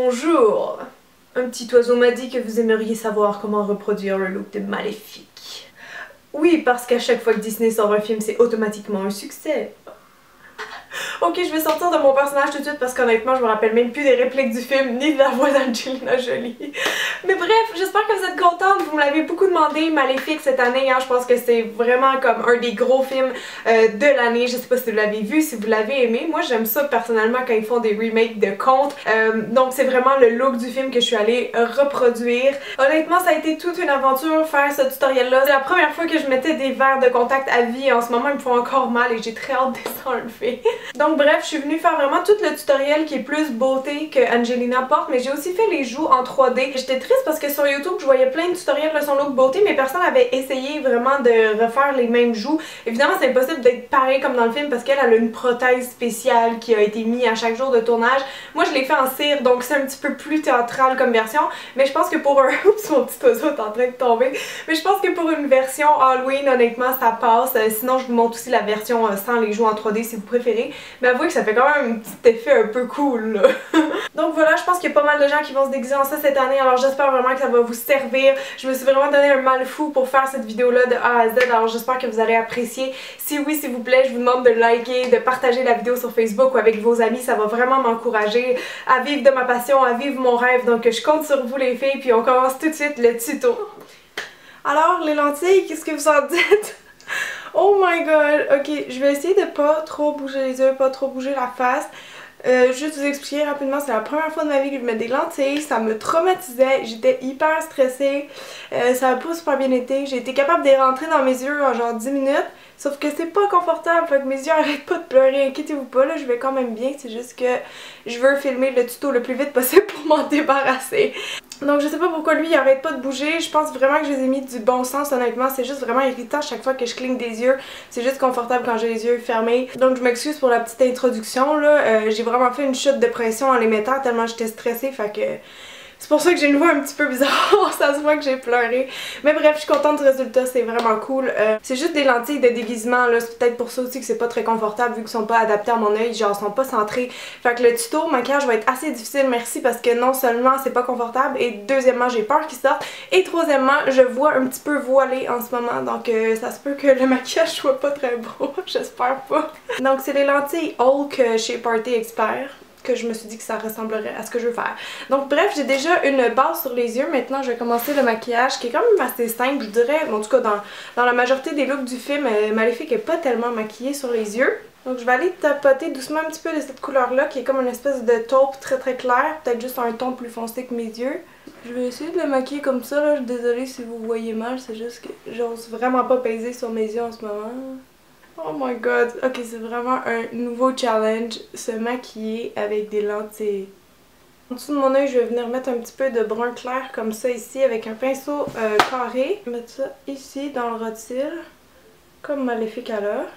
Bonjour! Un petit oiseau m'a dit que vous aimeriez savoir comment reproduire le look de Maléfique. Oui, parce qu'à chaque fois que Disney sort un film, c'est automatiquement un succès. Ok, je vais sortir de mon personnage tout de suite parce qu'honnêtement, je me rappelle même plus des répliques du film ni de la voix d'Angelina Jolie. Mais bref, j'espère que vous êtes contente. Vous me l'avez beaucoup demandé, Maléfique cette année. Hein, je pense que c'est vraiment comme un des gros films de l'année. Je sais pas si vous l'avez vu, si vous l'avez aimé. Moi, j'aime ça personnellement quand ils font des remakes de contes. Donc, c'est vraiment le look du film que je suis allée reproduire. Honnêtement, ça a été toute une aventure faire ce tutoriel-là. C'est la première fois que je mettais des verres de contact à vie. En ce moment, ils me font encore mal et j'ai très hâte de les enlever. Donc bref, je suis venue faire vraiment tout le tutoriel qui est plus beauté que Angelina porte, mais j'ai aussi fait les joues en 3D. J'étais triste parce que sur YouTube, je voyais plein de tutoriels de son look beauté, mais personne n'avait essayé vraiment de refaire les mêmes joues. Évidemment, c'est impossible d'être pareil comme dans le film parce qu'elle a une prothèse spéciale qui a été mise à chaque jour de tournage. Moi, je l'ai fait en cire, donc c'est un petit peu plus théâtral comme version, mais je pense que pour un... Oups, mon petit oiseau est en train de tomber. Mais je pense que pour une version Halloween, honnêtement, ça passe. Sinon, je vous montre aussi la version sans les joues en 3D si vous préférez. Mais avouez que ça fait quand même un petit effet un peu cool là. Donc voilà, je pense qu'il y a pas mal de gens qui vont se déguiser en ça cette année, alors j'espère vraiment que ça va vous servir. Je me suis vraiment donné un mal fou pour faire cette vidéo là de A à Z, alors j'espère que vous allez apprécier. Si oui, s'il vous plaît, je vous demande de liker, de partager la vidéo sur Facebook ou avec vos amis, ça va vraiment m'encourager à vivre de ma passion, à vivre mon rêve. Donc je compte sur vous les filles, puis on commence tout de suite le tuto. Alors les lentilles, qu'est-ce que vous en dites? Oh my god, ok, je vais essayer de pas trop bouger les yeux, pas trop bouger la face. Juste vous expliquer rapidement, c'est la première fois de ma vie que je mets des lentilles, ça me traumatisait, j'étais hyper stressée, ça a pas super bien été, j'ai été capable de les rentrer dans mes yeux en genre 10 minutes, sauf que c'est pas confortable, fait que mes yeux arrêtent pas de pleurer, inquiétez-vous pas, là je vais quand même bien, c'est juste que je veux filmer le tuto le plus vite possible pour m'en débarrasser. Donc je sais pas pourquoi lui il arrête pas de bouger, je pense vraiment que je les ai mis du bon sens honnêtement, c'est juste vraiment irritant chaque fois que je cligne des yeux, c'est juste confortable quand j'ai les yeux fermés. Donc je m'excuse pour la petite introduction là, j'ai vraiment fait une chute de pression en les mettant tellement j'étais stressée, fait que... C'est pour ça que j'ai une voix un petit peu bizarre, ça se voit que j'ai pleuré. Mais bref, je suis contente du résultat, c'est vraiment cool. C'est juste des lentilles de déguisement, là, c'est peut-être pour ça aussi que c'est pas très confortable vu qu'ils sont pas adaptés à mon œil, genre ils sont pas centrés. Fait que le tuto maquillage va être assez difficile, merci, parce que non seulement c'est pas confortable, et deuxièmement j'ai peur qu'ils sortent, et troisièmement je vois un petit peu voilée en ce moment, donc ça se peut que le maquillage soit pas très beau, j'espère pas. Donc c'est les lentilles Hulk chez Party Expert, que je me suis dit que ça ressemblerait à ce que je veux faire. Donc bref, j'ai déjà une base sur les yeux. Maintenant, je vais commencer le maquillage qui est quand même assez simple, je dirais. En tout cas, dans la majorité des looks du film, Maléfique est pas tellement maquillée sur les yeux. Donc je vais aller tapoter doucement un petit peu de cette couleur-là qui est comme une espèce de taupe très très claire. Peut-être juste un ton plus foncé que mes yeux. Je vais essayer de le maquiller comme ça, là. Je suis désolée si vous voyez mal, c'est juste que j'ose vraiment pas peser sur mes yeux en ce moment. Oh my god, ok, c'est vraiment un nouveau challenge, se maquiller avec des lentilles. En dessous de mon œil, je vais venir mettre un petit peu de brun clair comme ça ici avec un pinceau carré. Mettre ça ici dans le ras de cils, comme Maléfique à l'heure.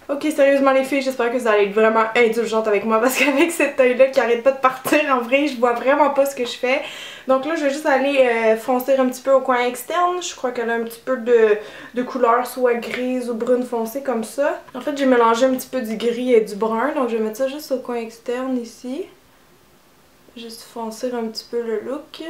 Ok, sérieusement les filles, j'espère que vous allez être vraiment indulgentes avec moi parce qu'avec cet œil là qui arrête pas de partir, en vrai, je vois vraiment pas ce que je fais. Donc là, je vais juste aller foncer un petit peu au coin externe. Je crois qu'elle a un petit peu de couleur, soit grise ou brune foncée comme ça. En fait, j'ai mélangé un petit peu du gris et du brun, donc je vais mettre ça juste au coin externe ici. Juste foncer un petit peu le look.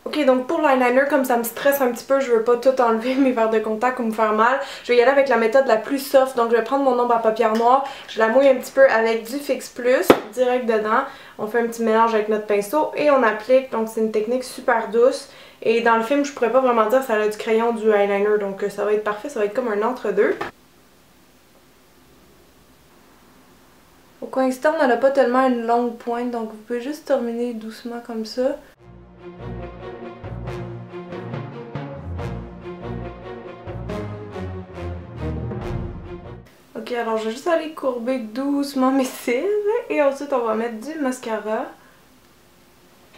Ok, donc pour l'eyeliner, comme ça me stresse un petit peu, je veux pas tout enlever mes verres de contact ou me faire mal. Je vais y aller avec la méthode la plus soft, donc je vais prendre mon ombre à paupières noires, je la mouille un petit peu avec du Fix Plus, direct dedans. On fait un petit mélange avec notre pinceau et on applique, donc c'est une technique super douce. Et dans le film, je pourrais pas vraiment dire ça a du crayon du eyeliner, donc ça va être parfait, ça va être comme un entre-deux. Au coin externe, elle a pas tellement une longue pointe, donc vous pouvez juste terminer doucement comme ça. Ok, alors je vais juste aller courber doucement mes cils et ensuite on va mettre du mascara.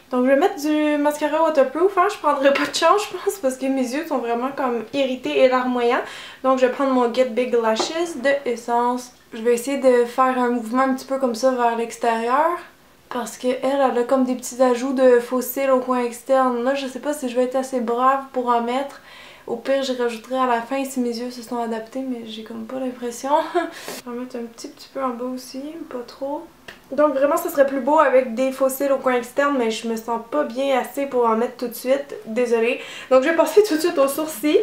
Donc je vais mettre du mascara waterproof, hein. Je prendrai pas de chance je pense parce que mes yeux sont vraiment comme irrités et larmoyants. Donc je vais prendre mon Get Big Lashes de Essence. Je vais essayer de faire un mouvement un petit peu comme ça vers l'extérieur. Parce qu'elle a comme des petits ajouts de faux cils au coin externe. Là je sais pas si je vais être assez brave pour en mettre. Au pire, je rajouterai à la fin si mes yeux se sont adaptés, mais j'ai comme pas l'impression. Je vais en mettre un petit peu en bas aussi, pas trop. Donc vraiment, ça serait plus beau avec des faux cils au coin externe, mais je me sens pas bien assez pour en mettre tout de suite. Désolée. Donc je vais passer tout de suite aux sourcils.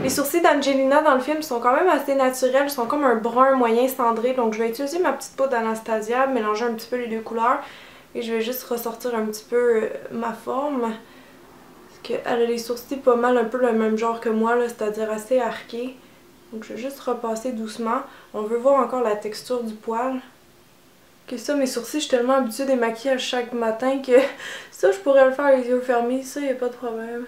Les sourcils d'Angelina dans le film sont quand même assez naturels. Ils sont comme un brun moyen cendré. Donc je vais utiliser ma petite poudre d'Anastasia, mélanger un petit peu les deux couleurs. Et je vais juste ressortir un petit peu ma forme. Parce qu'elle a les sourcils pas mal un peu le même genre que moi, c'est-à-dire assez arqués. Donc je vais juste repasser doucement. On veut voir encore la texture du poil. Que ça, mes sourcils, je suis tellement habituée des maquillages chaque matin que ça, je pourrais le faire les yeux fermés, ça, y a pas de problème.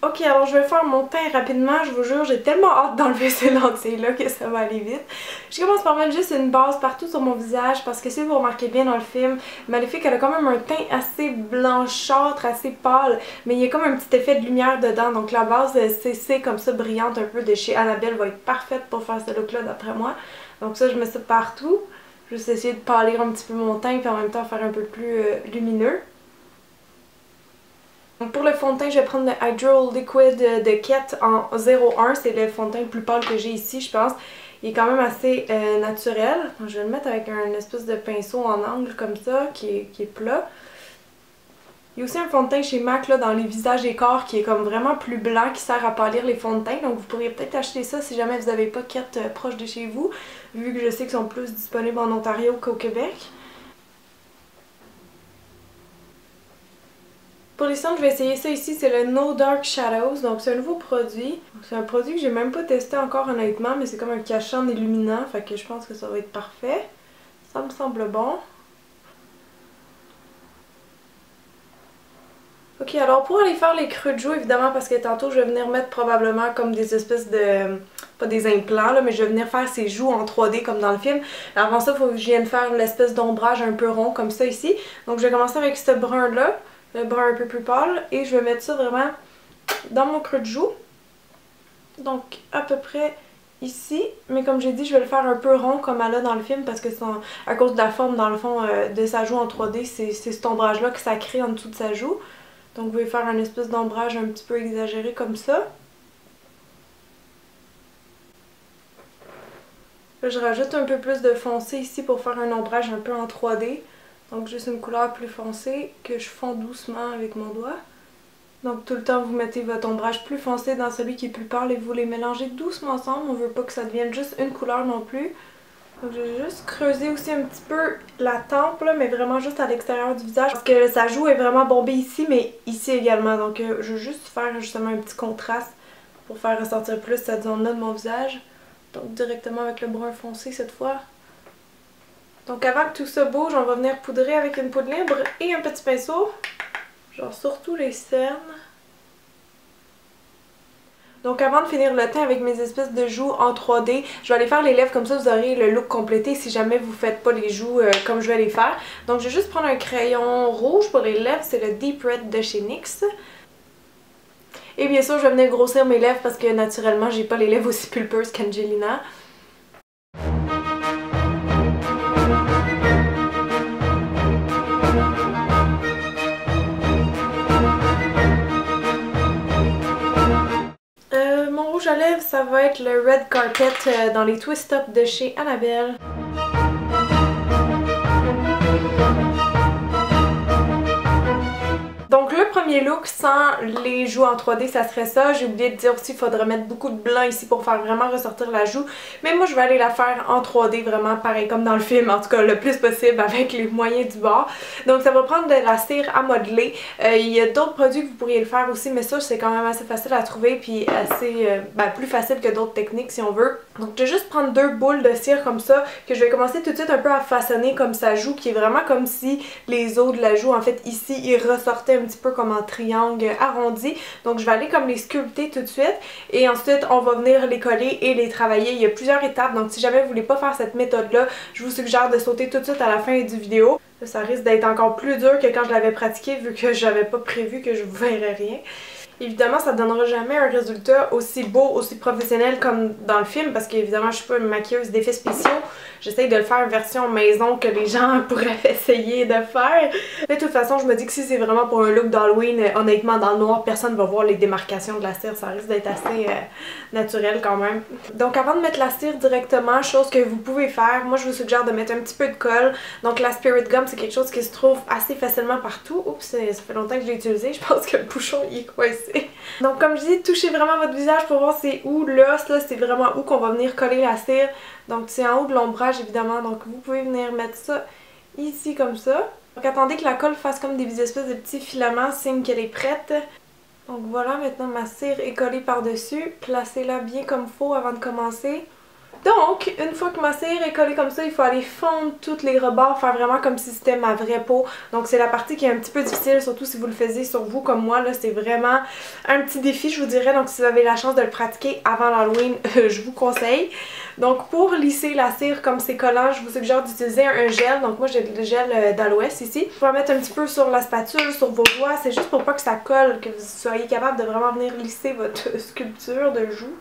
Ok, alors je vais faire mon teint rapidement, je vous jure, j'ai tellement hâte d'enlever ces lentilles-là que ça va aller vite. Je commence par mettre juste une base partout sur mon visage parce que si vous remarquez bien dans le film, Maléfique, elle a quand même un teint assez blanchâtre, assez pâle, mais il y a comme un petit effet de lumière dedans, donc la base CC comme ça, brillante un peu de chez Annabelle va être parfaite pour faire ce look-là d'après moi. Donc ça, je mets ça partout, juste essayer de pâlir un petit peu mon teint et en même temps faire un peu plus lumineux. Donc pour le fond de teint, je vais prendre le Hydro Liquid de Ket en 01. C'est le fond de teint le plus pâle que j'ai ici, je pense. Il est quand même assez naturel. Donc, je vais le mettre avec un espèce de pinceau en angle comme ça, qui est plat. Il y a aussi un fond de teint chez MAC là, dans les visages et corps qui est comme vraiment plus blanc, qui sert à pâlir les fonds de teint. Donc vous pourriez peut-être acheter ça si jamais vous n'avez pas Ket proche de chez vous, vu que je sais qu'ils sont plus disponibles en Ontario qu'au Québec. Pour les cendres, je vais essayer ça ici, c'est le No Dark Shadows, donc c'est un nouveau produit. C'est un produit que j'ai même pas testé encore honnêtement, mais c'est comme un cachant illuminant, fait que je pense que ça va être parfait. Ça me semble bon. Ok, alors pour aller faire les creux de joues, évidemment, parce que tantôt je vais venir mettre probablement comme des espèces de... pas des implants là, mais je vais venir faire ses joues en 3D comme dans le film. Avant ça, il faut que je vienne faire l'espèce d'ombrage un peu rond comme ça ici. Donc je vais commencer avec ce brun là. Le brun un peu plus pâle et je vais mettre ça vraiment dans mon creux de joue, donc à peu près ici, mais comme j'ai dit je vais le faire un peu rond comme elle a dans le film parce que à cause de la forme dans le fond de sa joue en 3D, c'est cet ombrage là que ça crée en dessous de sa joue, donc vous pouvez faire un espèce d'ombrage un petit peu exagéré comme ça. Là, je rajoute un peu plus de foncé ici pour faire un ombrage un peu en 3D. Donc juste une couleur plus foncée que je fonds doucement avec mon doigt. Donc tout le temps vous mettez votre ombrage plus foncé dans celui qui est plus pâle et vous les mélangez doucement ensemble. On veut pas que ça devienne juste une couleur non plus. Donc je vais juste creuser aussi un petit peu la tempe là, mais vraiment juste à l'extérieur du visage. Parce que sa joue est vraiment bombée ici mais ici également. Donc je vais juste faire justement un petit contraste pour faire ressortir plus cette zone là de mon visage. Donc directement avec le brun foncé cette fois. Donc avant que tout ça bouge, on va venir poudrer avec une poudre libre et un petit pinceau. Genre surtout les cernes. Donc avant de finir le teint avec mes espèces de joues en 3D, je vais aller faire les lèvres comme ça vous aurez le look complété si jamais vous faites pas les joues comme je vais les faire. Donc je vais juste prendre un crayon rouge pour les lèvres, c'est le Deep Red de chez NYX. Et bien sûr je vais venir grossir mes lèvres parce que naturellement j'ai pas les lèvres aussi pulpeuses qu'Angelina. Mon rouge à lèvres, ça va être le Red Carpet dans les Twist Up de chez Annabelle. Donc le premier look sans les joues en 3D, ça serait ça. J'ai oublié de dire aussi qu'il faudrait mettre beaucoup de blanc ici pour faire vraiment ressortir la joue. Mais moi je vais aller la faire en 3D vraiment pareil comme dans le film, en tout cas le plus possible avec les moyens du bord. Donc ça va prendre de la cire à modeler. Il y a d'autres produits que vous pourriez le faire aussi, mais ça c'est quand même assez facile à trouver puis assez plus facile que d'autres techniques si on veut. Donc je vais juste prendre deux boules de cire comme ça que je vais commencer tout de suite un peu à façonner comme sa joue qui est vraiment comme si les os de la joue en fait ici ils ressortaient un petit peu comme en triangle arrondi. Donc je vais aller comme les sculpter tout de suite et ensuite on va venir les coller et les travailler. Il y a plusieurs étapes donc si jamais vous voulez pas faire cette méthode là, je vous suggère de sauter tout de suite à la fin du vidéo. Ça risque d'être encore plus dur que quand je l'avais pratiqué vu que j'avais pas prévu que je vous verrais rien. Évidemment, ça donnera jamais un résultat aussi beau, aussi professionnel comme dans le film parce qu'évidemment, je suis pas une maquilleuse d'effets spéciaux. J'essaye de le faire version maison que les gens pourraient essayer de faire. Mais de toute façon, je me dis que si c'est vraiment pour un look d'Halloween, honnêtement, dans le noir, personne va voir les démarcations de la cire. Ça risque d'être assez naturel quand même. Donc avant de mettre la cire directement, chose que vous pouvez faire, moi je vous suggère de mettre un petit peu de colle. Donc la Spirit Gum, c'est quelque chose qui se trouve assez facilement partout. Oups, ça fait longtemps que je l'ai utilisé. Je pense que le bouchon il est coincé. Donc comme je dis, touchez vraiment votre visage pour voir c'est où l'os, là, c'est vraiment où qu'on va venir coller la cire. Donc c'est en haut de l'ombrage évidemment, donc vous pouvez venir mettre ça ici comme ça. Donc attendez que la colle fasse comme des espèces de petits filaments, signe qu'elle est prête. Donc voilà, maintenant ma cire est collée par-dessus. Placez-la bien comme faut avant de commencer. Donc, une fois que ma cire est collée comme ça, il faut aller fondre tous les rebords, faire vraiment comme si c'était ma vraie peau. Donc c'est la partie qui est un petit peu difficile, surtout si vous le faisiez sur vous comme moi, là, c'est vraiment un petit défi, je vous dirais. Donc si vous avez la chance de le pratiquer avant l'Halloween, je vous conseille. Donc pour lisser la cire comme c'est collant, je vous suggère d'utiliser un gel. Donc moi j'ai le gel d'Aloès ici. Vous pouvez mettre un petit peu sur la spatule, sur vos doigts, c'est juste pour pas que ça colle, que vous soyez capable de vraiment venir lisser votre sculpture de joue.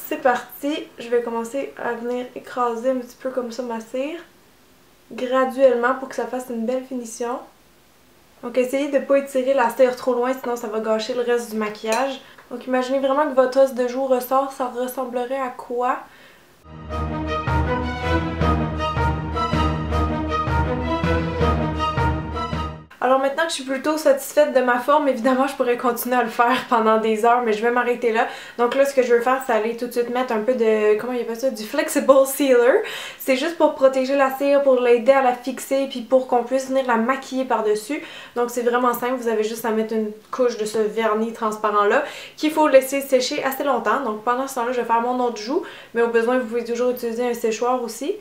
C'est parti, je vais commencer à venir écraser un petit peu comme ça ma cire, graduellement pour que ça fasse une belle finition. Donc essayez de ne pas étirer la cire trop loin, sinon ça va gâcher le reste du maquillage. Donc imaginez vraiment que votre os de joue ressort, ça ressemblerait à quoi? Alors maintenant que je suis plutôt satisfaite de ma forme, évidemment je pourrais continuer à le faire pendant des heures, mais je vais m'arrêter là. Donc là ce que je veux faire c'est aller tout de suite mettre un peu de, comment il appelle ça, du Flexible Sealer. C'est juste pour protéger la cire, pour l'aider à la fixer, puis pour qu'on puisse venir la maquiller par-dessus. Donc c'est vraiment simple, vous avez juste à mettre une couche de ce vernis transparent là, qu'il faut laisser sécher assez longtemps. Donc pendant ce temps-là je vais faire mon autre joue, mais au besoin vous pouvez toujours utiliser un séchoir aussi.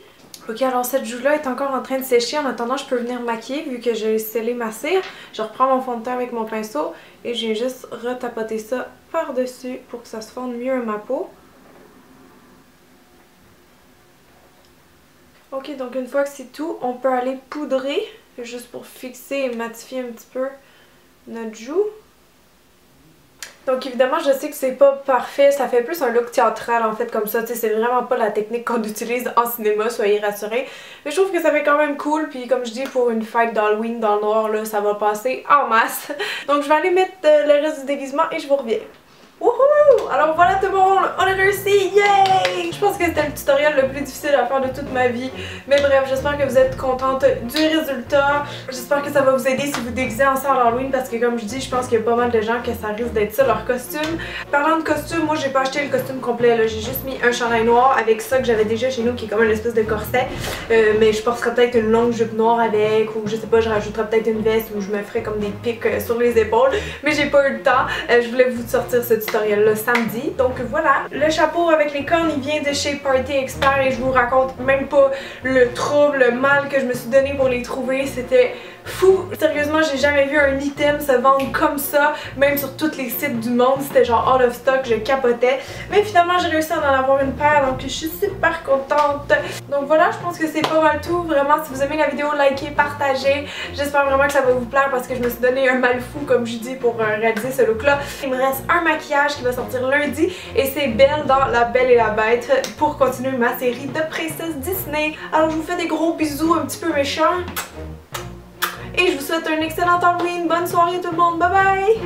Ok, alors cette joue-là est encore en train de sécher. En attendant, je peux venir maquiller vu que j'ai scellé ma cire. Je reprends mon fond de teint avec mon pinceau et j'ai juste retapoté ça par-dessus pour que ça se fonde mieux à ma peau. Ok, donc une fois que c'est tout, on peut aller poudrer juste pour fixer et matifier un petit peu notre joue. Donc évidemment je sais que c'est pas parfait, ça fait plus un look théâtral en fait comme ça, tu sais c'est vraiment pas la technique qu'on utilise en cinéma, soyez rassurés. Mais je trouve que ça fait quand même cool, puis comme je dis pour une fête d'Halloween dans le noir là, ça va passer en masse. Donc je vais aller mettre le reste du déguisement et je vous reviens. Wouhou! Alors voilà tout le monde, on a réussi! Yay! Je pense que c'était le tutoriel le plus difficile à faire de toute ma vie. Mais bref, j'espère que vous êtes contente du résultat. J'espère que ça va vous aider si vous déguisez en ça à Halloween parce que comme je dis, je pense qu'il y a pas mal de gens que ça risque d'être ça leur costume. Parlant de costume, moi j'ai pas acheté le costume complet là, j'ai juste mis un chandail noir avec ça que j'avais déjà chez nous qui est comme une espèce de corset. Mais je porterai peut-être une longue jupe noire avec ou je sais pas, je rajouterai peut-être une veste ou je me ferai comme des pics sur les épaules. Mais j'ai pas eu le temps, je voulais vous sortir ce tutoriel le samedi. Donc voilà, le chapeau avec les cornes il vient de chez Party Expert et je vous raconte même pas le trouble, le mal que je me suis donné pour les trouver, c'était fou. Sérieusement, j'ai jamais vu un item se vendre comme ça, même sur tous les sites du monde, c'était genre out of stock, je capotais. Mais finalement, j'ai réussi à en avoir une paire, donc je suis super contente. Donc voilà, je pense que c'est pas mal tout. Vraiment, si vous aimez la vidéo, likez, partagez. J'espère vraiment que ça va vous plaire parce que je me suis donné un mal fou, comme je dis, pour réaliser ce look-là. Il me reste un maquillage qui va sortir lundi et c'est Belle dans La Belle et la Bête pour continuer ma série de princesses Disney. Alors je vous fais des gros bisous un petit peu méchants. Et je vous souhaite un excellent Halloween, bonne soirée tout le monde, bye bye!